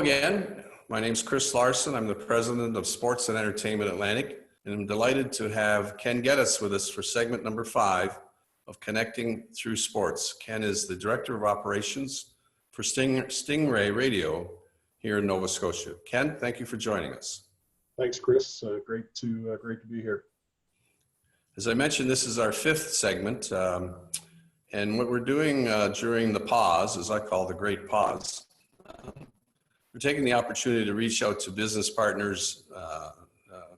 Hello again. My name's Chris Larson. I'm the president of Sports and Entertainment Atlantic, and I'm delighted to have Ken Geddes with us for segment number 5 of Connecting Through Sports. Ken is the director of operations for Stingray Radio here in Nova Scotia. Ken, thank you for joining us. Thanks, Chris. Great to be here. As I mentioned, this is our 5th segment, and what we're doing during the pause, as I call the great pause, we're taking the opportunity to reach out to business partners,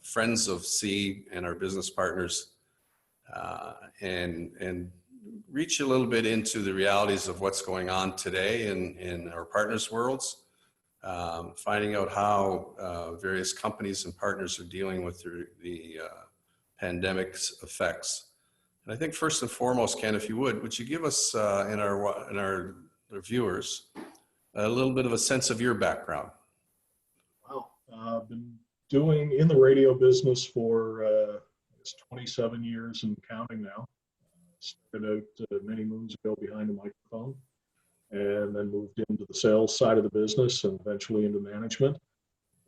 friends of C and our business partners, and reach a little bit into the realities of what's going on today in our partners' worlds, finding out how various companies and partners are dealing with the pandemic's effects. And I think first and foremost, Ken, if you would you give us and our viewers a little bit of a sense of your background? Wow, I've been doing in the radio business for 27 years and counting now. Started out many moons ago behind a microphone, and then moved into the sales side of the business and eventually into management.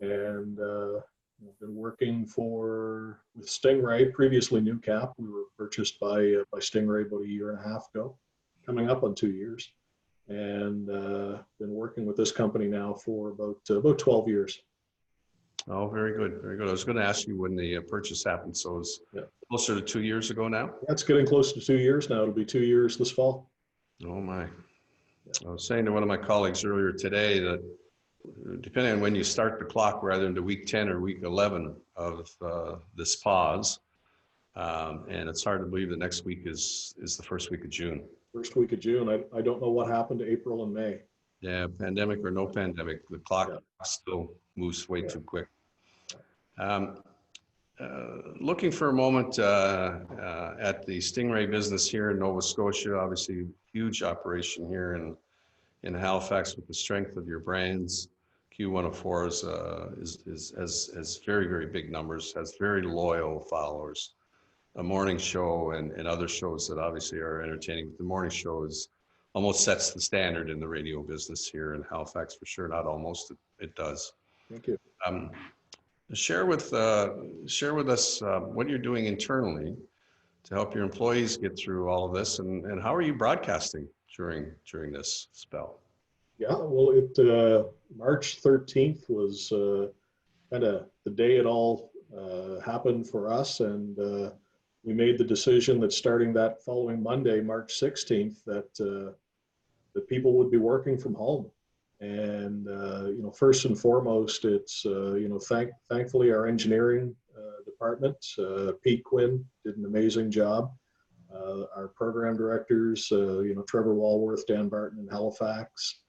And I've been working with Stingray, previously New Cap. We were purchased by Stingray about a year and a half ago, coming up on 2 years. And been working with this company now for about 12 years. Oh, very good, very good. I was going to ask you when the purchase happened, so it's closer to 2 years ago now? That's getting close to 2 years now. It'll be 2 years this fall. Oh my. I was saying to one of my colleagues earlier today that depending on when you start the clock, rather into week 10 or week 11 of this pause, and it's hard to believe the next week is the first week of June. First week of June. I don't know what happened to April and May. Yeah, pandemic or no pandemic, the clock still moves way too quick. Looking for a moment at the Stingray business here in Nova Scotia, obviously huge operation here in Halifax with the strength of your brands. Q104 has very, very big numbers, has very loyal followers. A morning show and other shows that obviously are entertaining. But the morning show almost sets the standard in the radio business here in Halifax for sure. Not almost, it does. Thank you. Share with us what you're doing internally to help your employees get through all of this, and how are you broadcasting during this spell? Yeah, well, March 13th was kind of the day it all happened for us, and we made the decision that starting that following Monday, March 16th, that people would be working from home. And first and foremost, it's thankfully our engineering department, Pete Quinn did an amazing job. Our program directors, Trevor Walworth, Dan Barton in Halifax,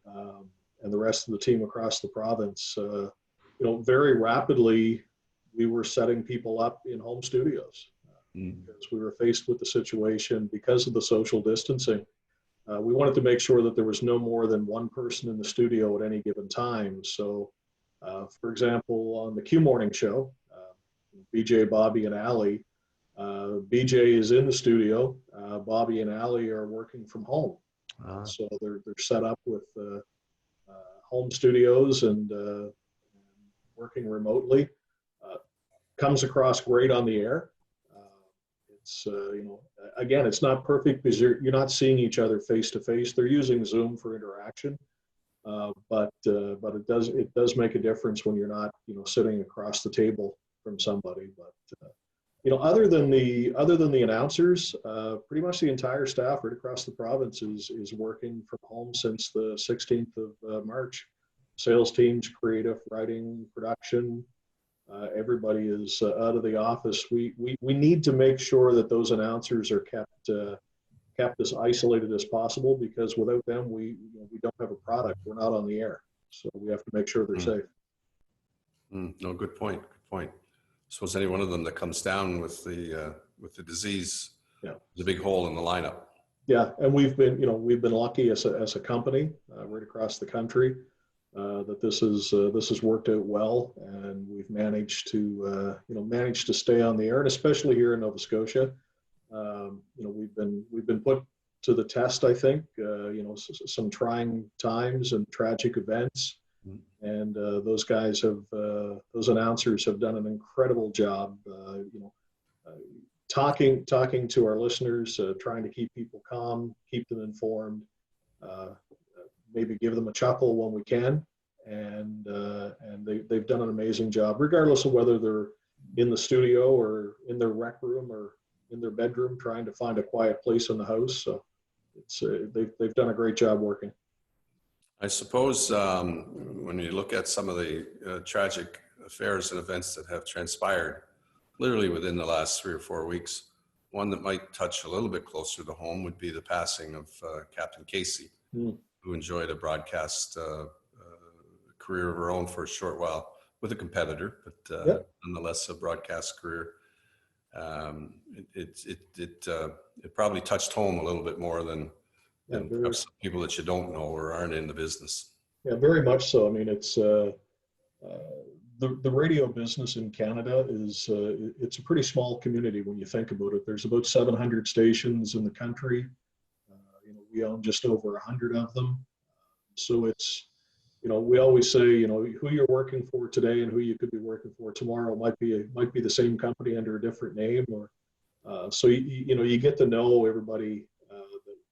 and the rest of the team across the province. Very rapidly, we were setting people up in home studios because we were faced with the situation because of the social distancing. We wanted to make sure that there was no more than one person in the studio at any given time. So, for example, on the Q Morning show, BJ, Bobby, and Allie, BJ is in the studio. Bobby and Allie are working from home. So they're set up with home studios and working remotely. Comes across great on the air. It's again, it's not perfect because you're not seeing each other face to face. They're using Zoom for interaction, but it does make a difference when you're not sitting across the table from somebody. But other than the announcers, pretty much the entire staff right across the province is working from home since the 16th of March. Sales teams, creative, writing, production. Everybody is out of the office. We need to make sure that those announcers are kept as isolated as possible, because without them, we don't have a product. We're not on the air, so we have to make sure they're safe. No, good point. Good point. I suppose any one of them that comes down with the disease, is a big hole in the lineup. Yeah, and we've been lucky as a company right across the country. That this has worked out well, and we've managed to stay on the air, and especially here in Nova Scotia, we've been put to the test. I think some trying times and tragic events, and those guys have, those announcers have done an incredible job, uh, talking to our listeners, trying to keep people calm, keep them informed, uh, maybe give them a chuckle when we can, and they've done an amazing job, regardless of whether they're in the studio or in their rec room or in their bedroom, trying to find a quiet place in the house. So it's they've done a great job working. I suppose when you look at some of the tragic affairs and events that have transpired literally within the last 3 or 4 weeks, one that might touch a little bit closer to home would be the passing of Captain Casey, who enjoyed a broadcast career of her own for a short while with a competitor, but nonetheless a broadcast career. It probably touched home a little bit more than perhaps some people that you don't know or aren't in the business. Yeah, very much so. I mean, it's the radio business in Canada is it's a pretty small community when you think about it. There's about 700 stations in the country. We own just over 100 of them. So it's, we always say, who you're working for today and who you could be working for tomorrow might be the same company under a different name, or so you get to know everybody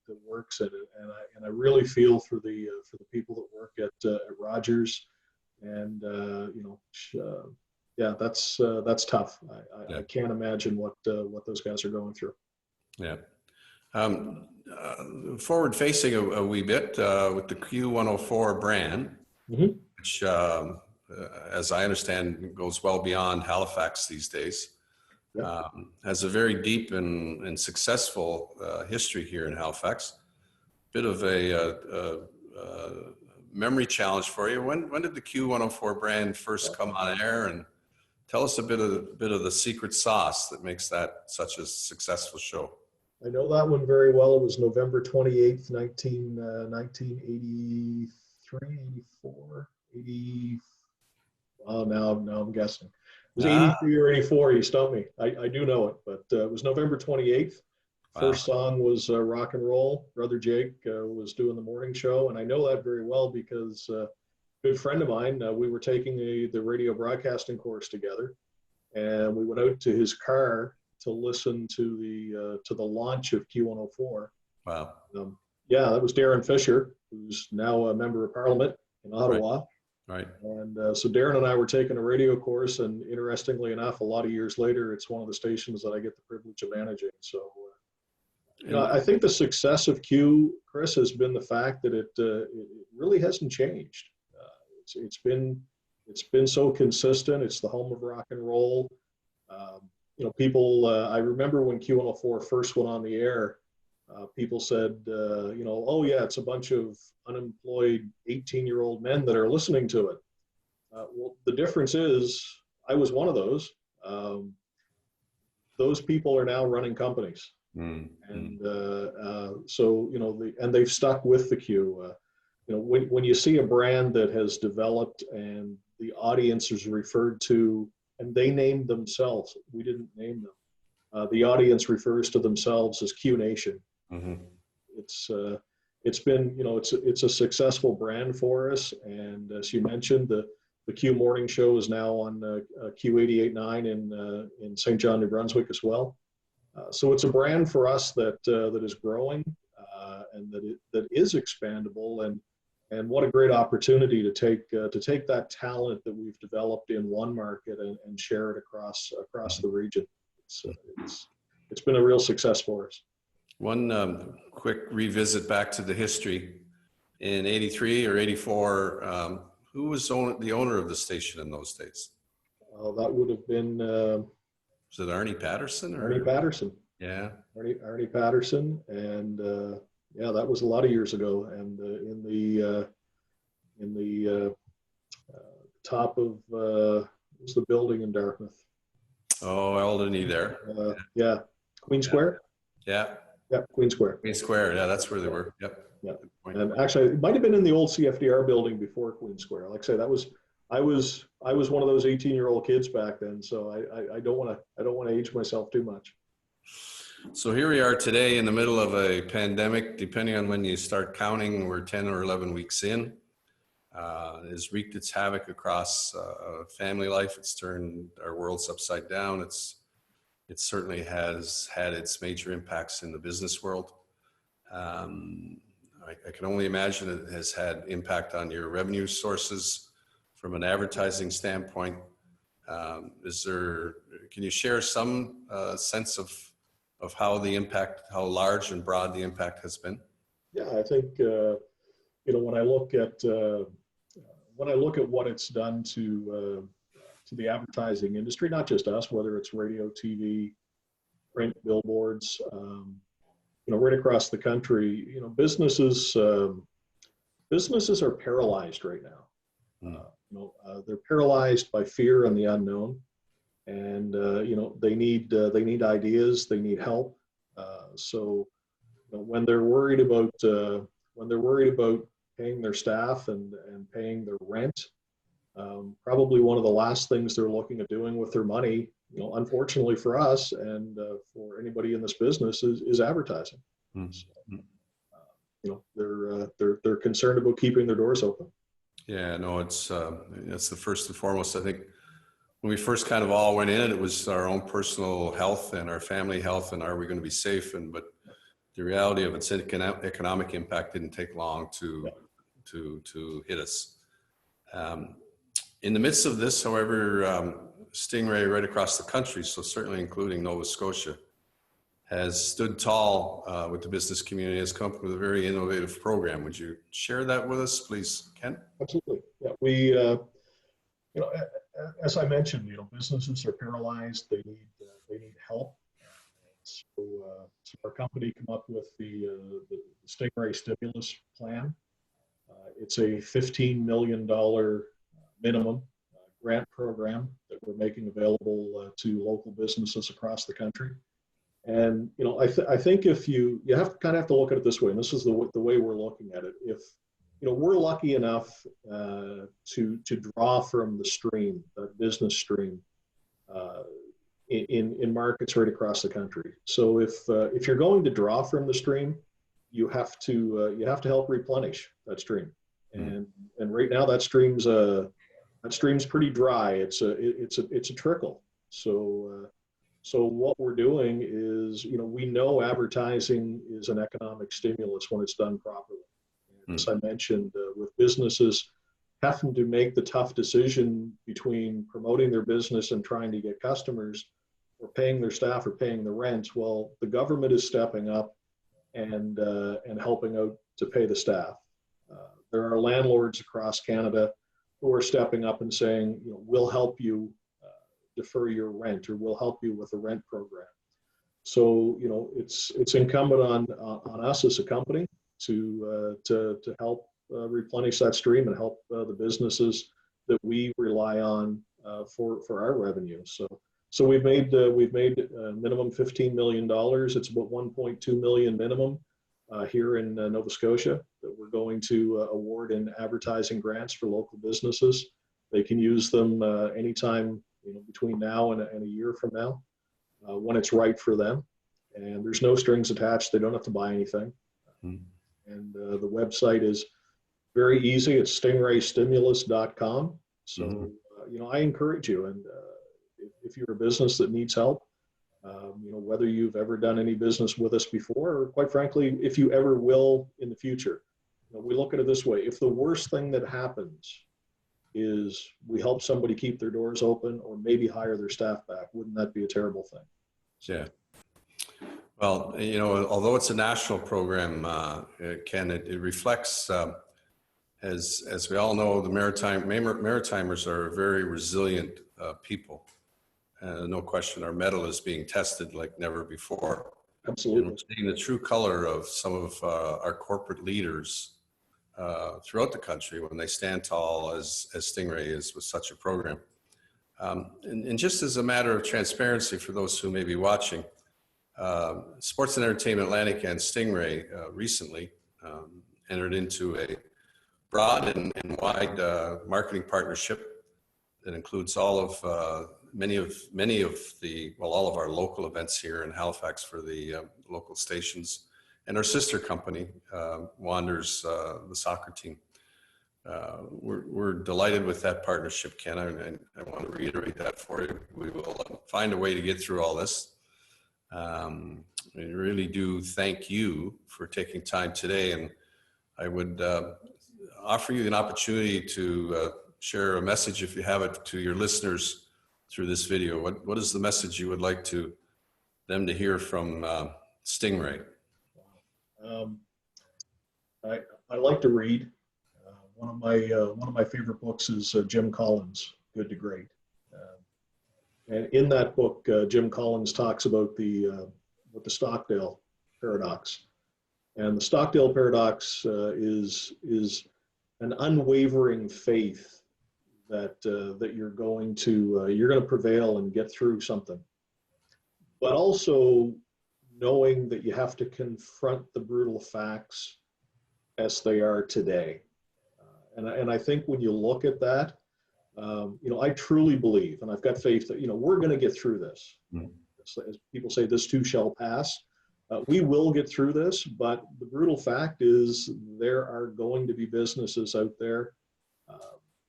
that works in it, and I really feel for the people that work at Rogers, and that's tough. I can't imagine what those guys are going through. Yeah. Forward facing a wee bit with the Q104 brand, which, as I understand, goes well beyond Halifax these days. Has a very deep and successful history here in Halifax. Bit of a memory challenge for you. When did the Q104 brand first come on air? And tell us a bit of the secret sauce that makes that such a successful show. I know that one very well. It was November 28th, 1983, 84, 80. Oh, now I'm guessing. It was 83 or 84. You stumped me. I do know it, but it was November 28th. First song was Rock and Roll. Brother Jake was doing the morning show, and I know that very well because a good friend of mine, we were taking the radio broadcasting course together, and we went out to his car to listen to the launch of Q104. Wow. That was Darren Fisher, who's now a member of Parliament in Ottawa. Right. And so Darren and I were taking a radio course, and interestingly enough, a lot of years later, it's one of the stations that I get the privilege of managing. So, I think the success of Q, Chris, has been the fact that it really hasn't changed. It's been so consistent. It's the home of rock and roll. People, I remember when Q104 first went on the air, people said, oh yeah, it's a bunch of unemployed 18-year-old men that are listening to it. Well, the difference is I was one of those. Those people are now running companies. And so, and they've stuck with the Q. When you see a brand that has developed and the audience is referred to, and they named themselves, we didn't name them. The audience refers to themselves as Q Nation. It's been, it's a successful brand for us. And as you mentioned, the Q Morning Show is now on Q88.9 in St. John, New Brunswick as well. So it's a brand for us that is growing and that is expandable, and what a great opportunity to take that talent that we've developed in one market and share it across the region. It's been a real success for us. One quick revisit back to the history. In 83 or 84, who was the owner of the station in those days? That would have been... was it Arnie Patterson? Arnie Patterson. Yeah. Arnie Patterson. And that was a lot of years ago. And in the top of, was the building in Dartmouth? Oh, Alderney there. Yeah. Queen Square? Yeah. Yeah, Queen Square. Queen Square, yeah, that's where they were. Yep. Yeah. And actually, it might have been in the old CFDR building before Queen Square. Like I say, I was one of those 18-year-old kids back then, so I don't want to age myself too much. So here we are today in the middle of a pandemic. Depending on when you start counting, we're 10 or 11 weeks in. has wreaked its havoc across family life. It's turned our worlds upside down. It certainly has had its major impacts in the business world. I can only imagine it has had impact on your revenue sources from an advertising standpoint. Can you share some sense of how the impact, how large and broad the impact has been? Yeah, I think, when I look at what it's done to the advertising industry, not just us, whether it's radio, TV, print, billboards, right across the country, businesses are paralyzed right now. They're paralyzed by fear and the unknown, and they need ideas, they need help. So when they're worried about paying their staff and paying their rent, probably one of the last things they're looking at doing with their money, unfortunately for us and for anybody in this business, is advertising. Mm-hmm. So, they're concerned about keeping their doors open. Yeah, no, it's the first and foremost. I think when we first kind of all went in, it was our own personal health and our family health, and are we going to be safe? But the reality of its economic impact didn't take long to hit us. In the midst of this, however, Stingray right across the country, so certainly including Nova Scotia, has stood tall with the business community, has come up with a very innovative program. Would you share that with us, please, Ken? Absolutely. Yeah, we, as I mentioned, businesses are paralyzed. They need help. So our company came up with the Stingray stimulus plan. It's a $15 million minimum grant program that we're making available to local businesses across the country. And I think if you have to kind of have to look at it this way, and this is the way we're looking at it. If we're lucky enough to draw from the stream, the business stream, in markets right across the country. So if you're going to draw from the stream, you have to help replenish that stream. And right now that stream's pretty dry. It's a trickle. So what we're doing is, we know advertising is an economic stimulus when it's done properly. And as I mentioned, with businesses having to make the tough decision between promoting their business and trying to get customers, or paying their staff or paying the rent, well, the government is stepping up and helping out to pay the staff. There are landlords across Canada who are stepping up and saying, we'll help you defer your rent, or we'll help you with a rent program. So it's incumbent on us as a company to help replenish that stream and help the businesses that we rely on for our revenue. So we've made minimum $15 million. It's about 1.2 million minimum here in Nova Scotia that we're going to award in advertising grants for local businesses. They can use them anytime between now and a year from now when it's right for them. And there's no strings attached. They don't have to buy anything. And the website is very easy. It's stingraystimulus.com. So, I encourage you, and if you're a business that needs help, whether you've ever done any business with us before, or quite frankly, if you ever will in the future, we look at it this way. If the worst thing that happens is we help somebody keep their doors open or maybe hire their staff back, wouldn't that be a terrible thing? Yeah. Well, although it's a national program, Ken, it reflects, as we all know, the Maritimers are a very resilient people. No question, our metal is being tested like never before. Absolutely. And we're seeing the true color of some of our corporate leaders throughout the country when they stand tall, as Stingray is with such a program. And just as a matter of transparency for those who may be watching, Sports and Entertainment Atlantic and Stingray recently entered into a broad and wide marketing partnership that includes all of many of all of our local events here in Halifax for the local stations, and our sister company, Wanderers, the soccer team. we're delighted with that partnership, Ken. And I want to reiterate that for you. We will find a way to get through all this. We really do thank you for taking time today, and I would offer you an opportunity to share a message, if you have it, to your listeners through this video. What is the message you would like them to hear from Stingray? I like to read. One of my favorite books is Jim Collins' Good to Great. And in that book, Jim Collins talks about the Stockdale paradox. And the Stockdale paradox is an unwavering faith that you're going to prevail and get through something, but also knowing that you have to confront the brutal facts as they are today. And I think when you look at that, I truly believe, and I've got faith that, we're going to get through this. Mm-hmm. As people say, this too shall pass. We will get through this, but the brutal fact is there are going to be businesses out there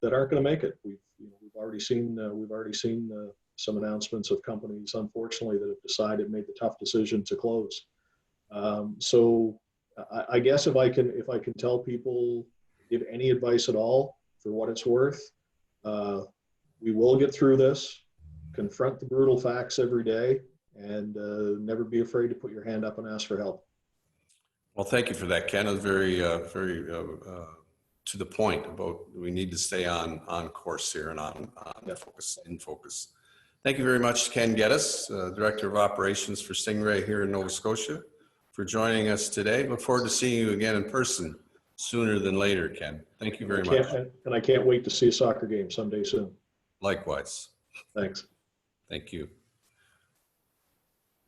that aren't going to make it. We've already seen some announcements of companies, unfortunately, that have made the tough decision to close. So I guess if I can tell people, give any advice at all, for what it's worth, we will get through this. Confront the brutal facts every day, and never be afraid to put your hand up and ask for help. Well, thank you for that, Ken. It was very to the point about we need to stay on course here and on focus. Thank you very much, Ken Geddes, Director of Operations for Stingray here in Nova Scotia, for joining us today. Look forward to seeing you again in person sooner than later, Ken. Thank you very much. And I can't wait to see a soccer game someday soon. Likewise. Thanks. Thank you.